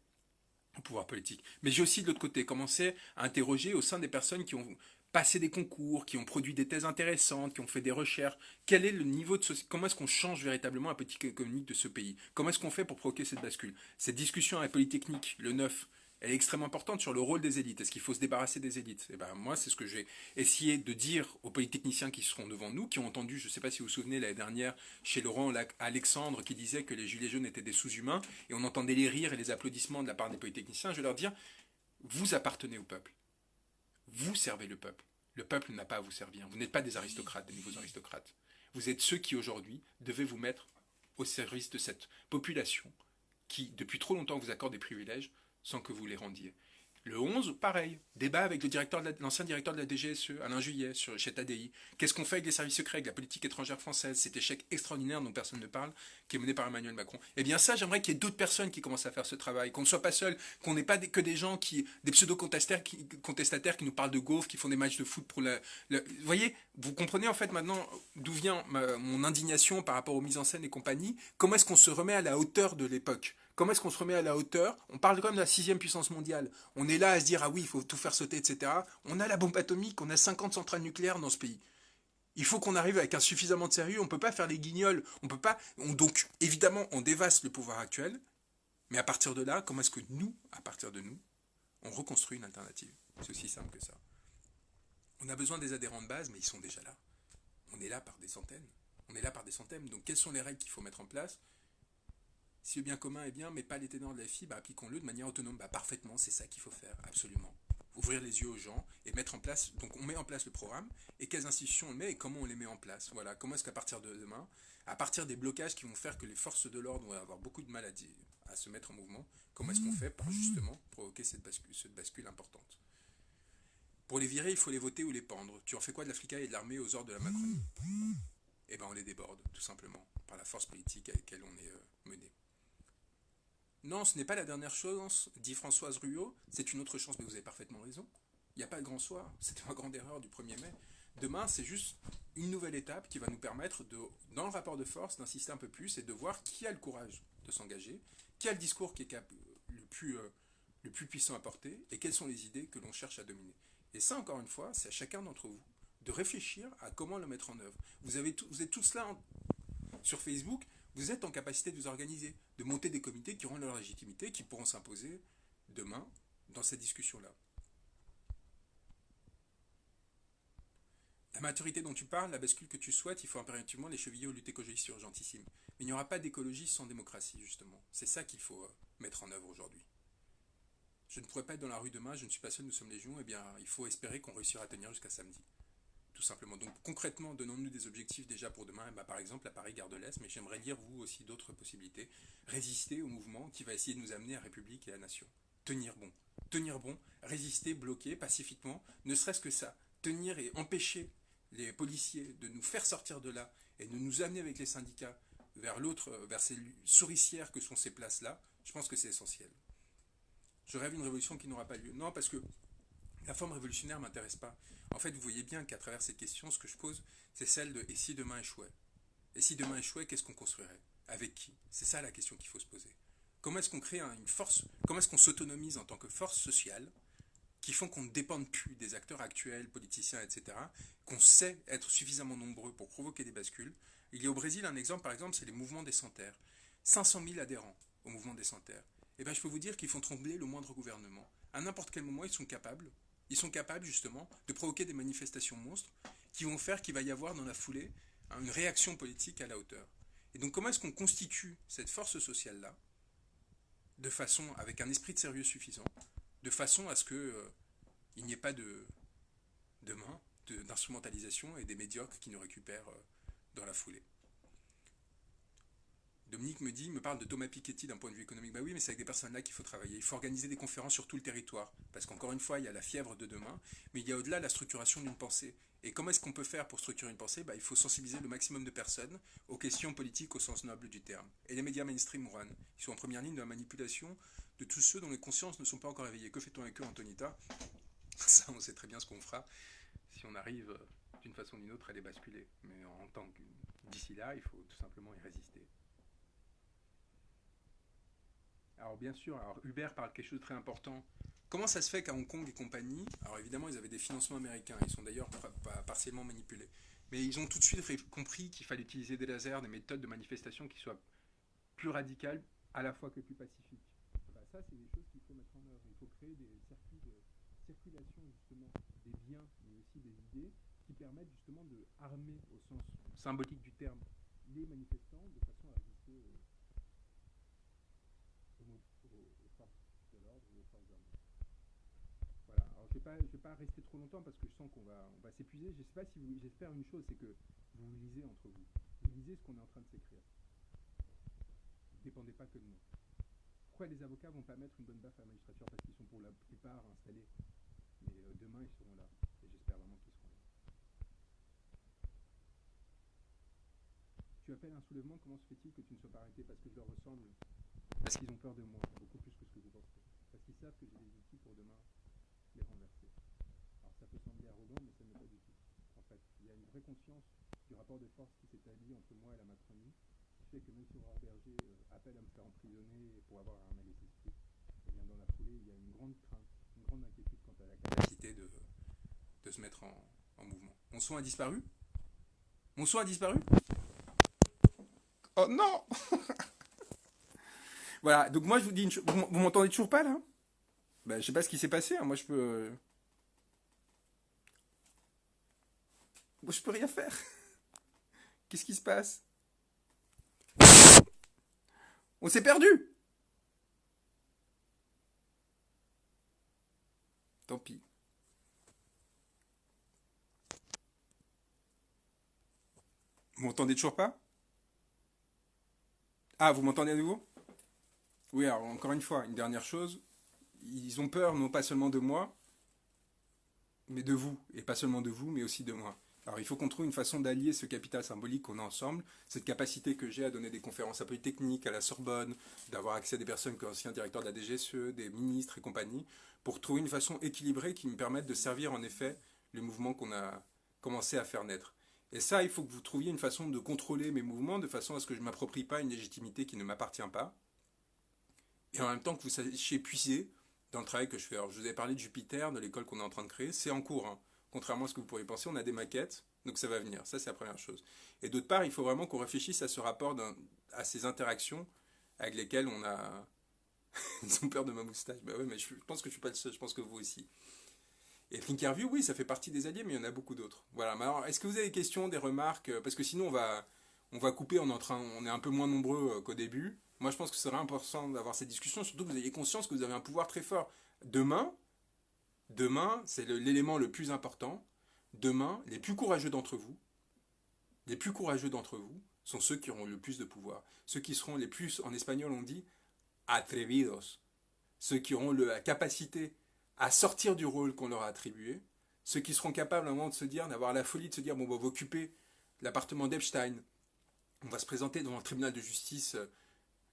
au pouvoir politique. Mais j'ai aussi de l'autre côté commencé à interroger au sein des personnes qui ont passé des concours, qui ont produit des thèses intéressantes, qui ont fait des recherches, quel est le niveau de comment est-ce qu'on change véritablement la politique économique de ce pays? Comment est-ce qu'on fait pour provoquer cette bascule? Cette discussion à la Polytechnique, le 9, elle est extrêmement importante sur le rôle des élites. Est-ce qu'il faut se débarrasser des élites? Et ben moi, c'est ce que j'ai essayé de dire aux polytechniciens qui seront devant nous, qui ont entendu, je ne sais pas si vous vous souvenez, l'année dernière, chez Laurent Alexandre, qui disait que les gilets jaunes étaient des sous-humains, et on entendait les rires et les applaudissements de la part des polytechniciens. Je vais leur dire, vous appartenez au peuple. Vous servez le peuple. Le peuple n'a pas à vous servir. Vous n'êtes pas des aristocrates, des nouveaux aristocrates. Vous êtes ceux qui, aujourd'hui, devaient vous mettre au service de cette population qui, depuis trop longtemps, vous accorde des privilèges sans que vous les rendiez. Le 11, pareil, débat avec l'ancien directeur de la DGSE, Alain Juillet, chez TADI. Qu'est-ce qu'on fait avec les services secrets, avec la politique étrangère française, cet échec extraordinaire dont personne ne parle, qui est mené par Emmanuel Macron? Eh bien ça, j'aimerais qu'il y ait d'autres personnes qui commencent à faire ce travail, qu'on ne soit pas seul, qu'on n'ait pas que des gens des pseudo-contestataires qui nous parlent de gaufres, qui font des matchs de foot pour vous voyez, vous comprenez en fait maintenant d'où vient mon indignation par rapport aux mises en scène et compagnie. Comment est-ce qu'on se remet à la hauteur de l'époque? Comment est-ce qu'on se remet à la hauteur? On parle quand même de la 6e puissance mondiale. On est là à se dire, ah oui, il faut tout faire sauter, etc. On a la bombe atomique, on a 50 centrales nucléaires dans ce pays. Il faut qu'on arrive avec un suffisamment de sérieux. On ne peut pas faire les guignols. On peut pas. Donc, évidemment, on dévaste le pouvoir actuel. Mais à partir de là, comment est-ce que nous, à partir de nous, on reconstruit une alternative? C'est aussi simple que ça. On a besoin des adhérents de base, mais ils sont déjà là. On est là par des centaines. On est là par des centaines. Donc, quelles sont les règles qu'il faut mettre en place? Si le bien commun est bien, mais pas les ténors de la FI, appliquons-le de manière autonome. Parfaitement, c'est ça qu'il faut faire, absolument. Ouvrir les yeux aux gens et mettre en place. Donc on met en place le programme et quelles institutions on met et comment on les met en place. Voilà, comment est-ce qu'à partir de demain, à partir des blocages qui vont faire que les forces de l'ordre vont avoir beaucoup de mal à se mettre en mouvement, comment est-ce qu'on fait pour justement provoquer cette bascule importante? Pour les virer, il faut les voter ou les pendre. Tu en fais quoi de l'Africa et de l'armée aux ordres de la Macronie? Eh bien on les déborde, tout simplement, par la force politique avec laquelle on est mené. Non, ce n'est pas la dernière chance, dit Françoise Ruot, c'est une autre chance, mais vous avez parfaitement raison. Il n'y a pas de grand soir, c'était ma grande erreur du 1er mai. Demain, c'est juste une nouvelle étape qui va nous permettre, dans le rapport de force, d'insister un peu plus et de voir qui a le courage de s'engager, qui a le discours qui est le plus puissant à porter, et quelles sont les idées que l'on cherche à dominer. Et ça, encore une fois, c'est à chacun d'entre vous de réfléchir à comment le mettre en œuvre. Vous êtes tous là sur Facebook, vous êtes en capacité de vous organiser, de monter des comités qui auront leur légitimité, qui pourront s'imposer demain dans cette discussion-là. La maturité dont tu parles, la bascule que tu souhaites, il faut impérativement les cheviller aux luttes écologistes, c'est urgentissime. Mais il n'y aura pas d'écologie sans démocratie, justement. C'est ça qu'il faut mettre en œuvre aujourd'hui. Je ne pourrais pas être dans la rue demain, je ne suis pas seul, nous sommes légion, eh bien il faut espérer qu'on réussira à tenir jusqu'à samedi. Tout simplement. Donc concrètement, donnons-nous des objectifs déjà pour demain. Par exemple, à Paris, Gare de l'Est, mais j'aimerais lire vous aussi d'autres possibilités. Résister au mouvement qui va essayer de nous amener à la République et à la Nation. Tenir bon. Tenir bon, résister, bloquer pacifiquement, ne serait-ce que ça. Tenir et empêcher les policiers de nous faire sortir de là et de nous amener avec les syndicats vers l'autre, vers ces souricières que sont ces places-là, je pense que c'est essentiel. Je rêve d'une révolution qui n'aura pas lieu. Non, parce que la forme révolutionnaire ne m'intéresse pas. En fait, vous voyez bien qu'à travers cette question, ce que je pose, c'est celle de « et si demain échouait ?» Et si demain échouait, qu'est-ce qu'on construirait? Avec qui? C'est ça la question qu'il faut se poser. Comment est-ce qu'on crée une force? Comment est-ce qu'on s'autonomise en tant que force sociale qui font qu'on ne dépende plus des acteurs actuels, politiciens, etc., qu'on sait être suffisamment nombreux pour provoquer des bascules? Il y a au Brésil un exemple, par exemple, c'est les mouvements des sans-terres. 500 000 adhérents au mouvement des sans-terres. Eh bien, je peux vous dire qu'ils font trembler le moindre gouvernement. À n'importe quel moment, ils sont capables justement de provoquer des manifestations monstres qui vont faire qu'il va y avoir dans la foulée une réaction politique à la hauteur. Et donc comment est-ce qu'on constitue cette force sociale-là de façon, avec un esprit de sérieux suffisant, de façon à ce qu'il n'y ait pas d'instrumentalisation et des médiocres qui nous récupèrent dans la foulée. Dominique me parle de Thomas Piketty d'un point de vue économique. Bah oui, mais c'est avec des personnes là qu'il faut travailler. Il faut organiser des conférences sur tout le territoire. Parce qu'encore une fois, il y a la fièvre de demain, mais il y a au-delà la structuration d'une pensée. Et comment est-ce qu'on peut faire pour structurer une pensée? Bah, il faut sensibiliser le maximum de personnes aux questions politiques au sens noble du terme. Et les médias mainstream, Mourane, ils sont en première ligne de la manipulation de tous ceux dont les consciences ne sont pas encore éveillées. Que fait-on avec eux, Antonita? Ça, on sait très bien ce qu'on fera si on arrive d'une façon ou d'une autre à les basculer. Mais en tant que d'ici là, il faut tout simplement y résister. Alors bien sûr, alors Uber parle de quelque chose de très important. Comment ça se fait qu'à Hong Kong et compagnie, alors évidemment ils avaient des financements américains, ils sont d'ailleurs partiellement manipulés, mais ils ont tout de suite compris qu'il fallait utiliser des lasers, des méthodes de manifestation qui soient plus radicales à la fois que plus pacifiques. Bah, ça c'est des choses qu'il faut mettre en œuvre. Il faut créer des circuits de circulation justement des biens, mais aussi des idées, qui permettent justement de armer au sens symbolique du terme les manifestants de façon à résister aux forces de l'ordre ou aux forces armées. Voilà, alors je vais pas rester trop longtemps parce que je sens qu'on va s'épuiser. Je sais pas si vous, j'espère une chose, c'est que vous lisez entre vous. Vous lisez ce qu'on est en train de s'écrire. Vous ne dépendez pas que de moi. Pourquoi les avocats vont pas mettre une bonne baffe à la magistrature? Parce qu'ils sont pour la plupart installés. Mais demain, ils seront là. Et j'espère vraiment qu'ils seront là. Tu appelles un soulèvement, comment se fait-il que tu ne sois pas arrêté? Parce que je leur ressemble. Parce qu'ils ont peur de moi, beaucoup plus que ce que vous pensez. Parce qu'ils savent que j'ai des outils pour demain les renverser. Alors ça peut sembler arrogant, mais ça ne l'est pas du tout. En fait, il y a une vraie conscience du rapport de force qui s'établit entre moi et la Macronie, qui fait que même si Aurore Berger appelle à me faire emprisonner pour avoir un malaise d'esprit, et bien dans la foulée, il y a une grande crainte, une grande inquiétude quant à la capacité de se mettre en mouvement. Mon son a disparu? Mon son a disparu? Oh non. Voilà, donc moi je vous dis une chose. Vous m'entendez toujours pas là? Ben, je sais pas ce qui s'est passé, hein. Moi je peux rien faire. Qu'est-ce qui se passe? On s'est perdu. Tant pis. Vous m'entendez toujours pas? Ah, vous m'entendez à nouveau? Oui, alors encore une fois, une dernière chose. Ils ont peur non pas seulement de moi, mais de vous. Et pas seulement de vous, mais aussi de moi. Alors il faut qu'on trouve une façon d'allier ce capital symbolique qu'on a ensemble, cette capacité que j'ai à donner des conférences à Polytechnique, à la Sorbonne, d'avoir accès à des personnes comme ancien directeur de la DGSE, des ministres et compagnie, pour trouver une façon équilibrée qui me permette de servir en effet le mouvement qu'on a commencé à faire naître. Et ça, il faut que vous trouviez une façon de contrôler mes mouvements de façon à ce que je ne m'approprie pas une légitimité qui ne m'appartient pas, et en même temps que vous sachiez puiser dans le travail que je fais. Alors, je vous ai parlé de Jupiter, de l'école qu'on est en train de créer, c'est en cours, hein. Contrairement à ce que vous pourriez penser, on a des maquettes, donc ça va venir. Ça, c'est la première chose. Et d'autre part, il faut vraiment qu'on réfléchisse à ce rapport, à ces interactions avec lesquelles on a. Ils ont peur de ma moustache. Bah ouais, mais je pense que je suis pas le seul, je pense que vous aussi. Et Thinkerview, oui, ça fait partie des alliés, mais il y en a beaucoup d'autres. Voilà. Mais alors, est-ce que vous avez des questions, des remarques? Parce que sinon, on va couper, on est un peu moins nombreux qu'au début. Moi, je pense que ce serait important d'avoir cette discussion, surtout que vous ayez conscience que vous avez un pouvoir très fort. Demain, demain, c'est l'élément le plus important. Demain, les plus courageux d'entre vous sont ceux qui auront le plus de pouvoir. Ceux qui seront les plus, en espagnol on dit, atrevidos. Ceux qui auront la capacité à sortir du rôle qu'on leur a attribué. Ceux qui seront capables à un moment de se dire, d'avoir la folie de se dire, bon, on va occuper l'appartement d'Epstein. On va se présenter devant le tribunal de justice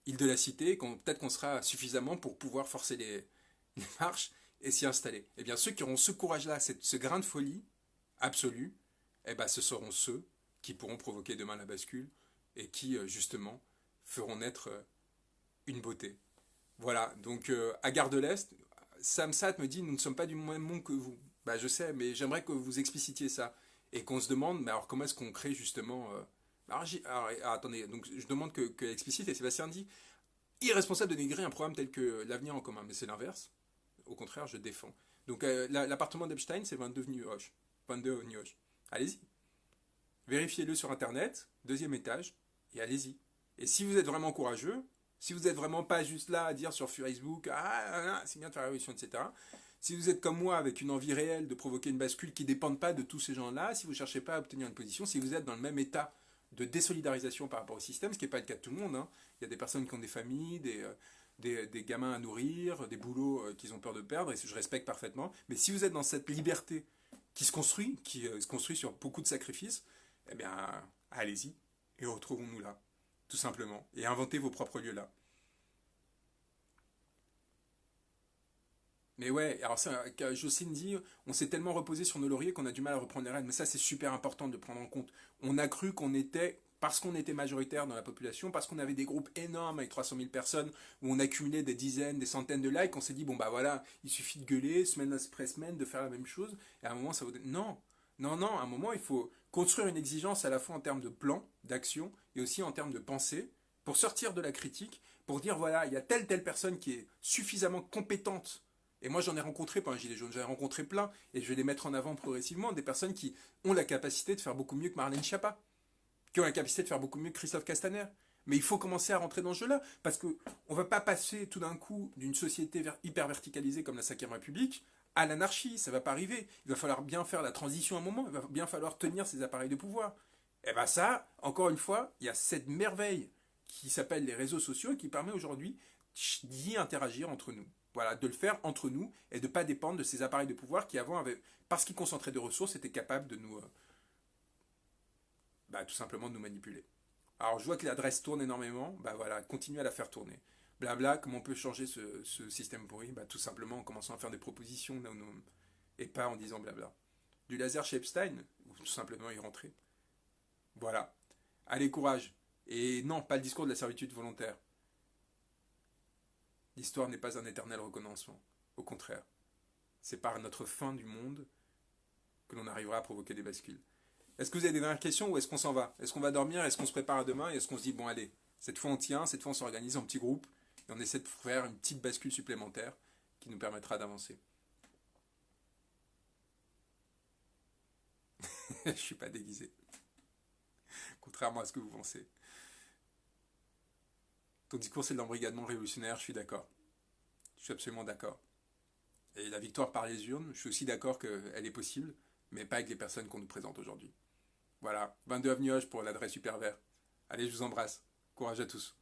Île de la Cité, peut-être qu'on sera suffisamment pour pouvoir forcer les marches et s'y installer. Eh bien, ceux qui auront ce courage-là, ce grain de folie absolue, eh ben, ce seront ceux qui pourront provoquer demain la bascule et qui, justement, feront naître une beauté. Voilà, donc à Gare de l'Est, Sam Sat me dit, nous ne sommes pas du même monde que vous. Bah, je sais, mais j'aimerais que vous explicitiez ça. Et qu'on se demande, mais alors comment est-ce qu'on crée justement... attendez, donc je demande que explicite, et Sébastien dit, irresponsable de dénigrer un programme tel que l'avenir en commun. Mais c'est l'inverse. Au contraire, je défends. Donc l'appartement d'Epstein, c'est 22 New-Hoche. 22 New-Hoche. Allez-y. Vérifiez-le sur Internet, deuxième étage, et allez-y. Et si vous êtes vraiment courageux, si vous n'êtes vraiment pas juste là à dire sur Facebook, c'est bien de faire la révolution, etc. Si vous êtes comme moi avec une envie réelle de provoquer une bascule qui ne dépende pas de tous ces gens-là, si vous ne cherchez pas à obtenir une position, si vous êtes dans le même état de désolidarisation par rapport au système, ce qui n'est pas le cas de tout le monde, hein. Il y a des personnes qui ont des familles, des gamins à nourrir, des boulots qu'ils ont peur de perdre, et je respecte parfaitement. Mais si vous êtes dans cette liberté qui se construit sur beaucoup de sacrifices, eh bien, allez-y, et retrouvons-nous là, tout simplement. Et inventez vos propres lieux là. Mais ouais, alors ça, Jocelyne dit, on s'est tellement reposé sur nos lauriers qu'on a du mal à reprendre les rênes. Mais ça, c'est super important de le prendre en compte. On a cru qu'on était, parce qu'on était majoritaire dans la population, parce qu'on avait des groupes énormes avec 300 000 personnes, où on accumulait des dizaines, des centaines de likes, on s'est dit, bon bah voilà, il suffit de gueuler, semaine après semaine, de faire la même chose, et à un moment, ça vaut... Non, non, non, à un moment, il faut construire une exigence à la fois en termes de plan, d'action, et aussi en termes de pensée, pour sortir de la critique, pour dire, voilà, il y a telle personne qui est suffisamment compétente et moi, j'en ai rencontré, pas un gilet jaune, j'en ai rencontré plein, et je vais les mettre en avant progressivement, des personnes qui ont la capacité de faire beaucoup mieux que Marlène Schiappa, qui ont la capacité de faire beaucoup mieux que Christophe Castaner. Mais il faut commencer à rentrer dans ce jeu-là, parce qu'on ne va pas passer tout d'un coup d'une société hyper verticalisée comme la 5ème République à l'anarchie, ça ne va pas arriver. Il va falloir bien faire la transition à un moment, il va bien falloir tenir ces appareils de pouvoir. Et bien ça, encore une fois, il y a cette merveille qui s'appelle les réseaux sociaux et qui permet aujourd'hui d'y interagir entre nous. Voilà, de le faire entre nous et de ne pas dépendre de ces appareils de pouvoir qui avant avaient, parce qu'ils concentraient des ressources, étaient capables de nous, tout simplement de nous manipuler. Alors je vois que l'adresse tourne énormément, bah voilà, continuez à la faire tourner. Blabla, comment on peut changer ce système pourri, tout simplement en commençant à faire des propositions et pas en disant blabla. Du laser chez Epstein, ou tout simplement y rentrer. Voilà. Allez, courage. Et non, pas le discours de la servitude volontaire. L'histoire n'est pas un éternel recommencement. Au contraire, c'est par notre fin du monde que l'on arrivera à provoquer des bascules. Est-ce que vous avez des dernières questions ou est-ce qu'on s'en va? Est-ce qu'on va dormir? Est-ce qu'on se prépare à demain? Et est-ce qu'on se dit, bon allez, cette fois on tient, cette fois on s'organise en petits groupes et on essaie de faire une petite bascule supplémentaire qui nous permettra d'avancer. Je ne suis pas déguisé, contrairement à ce que vous pensez. Ton discours c'est de l'embrigadement révolutionnaire, je suis d'accord. Je suis absolument d'accord. Et la victoire par les urnes, je suis aussi d'accord qu'elle est possible, mais pas avec les personnes qu'on nous présente aujourd'hui. Voilà, 22 avenue Hoche pour l'adresse super vert. Allez, je vous embrasse. Courage à tous.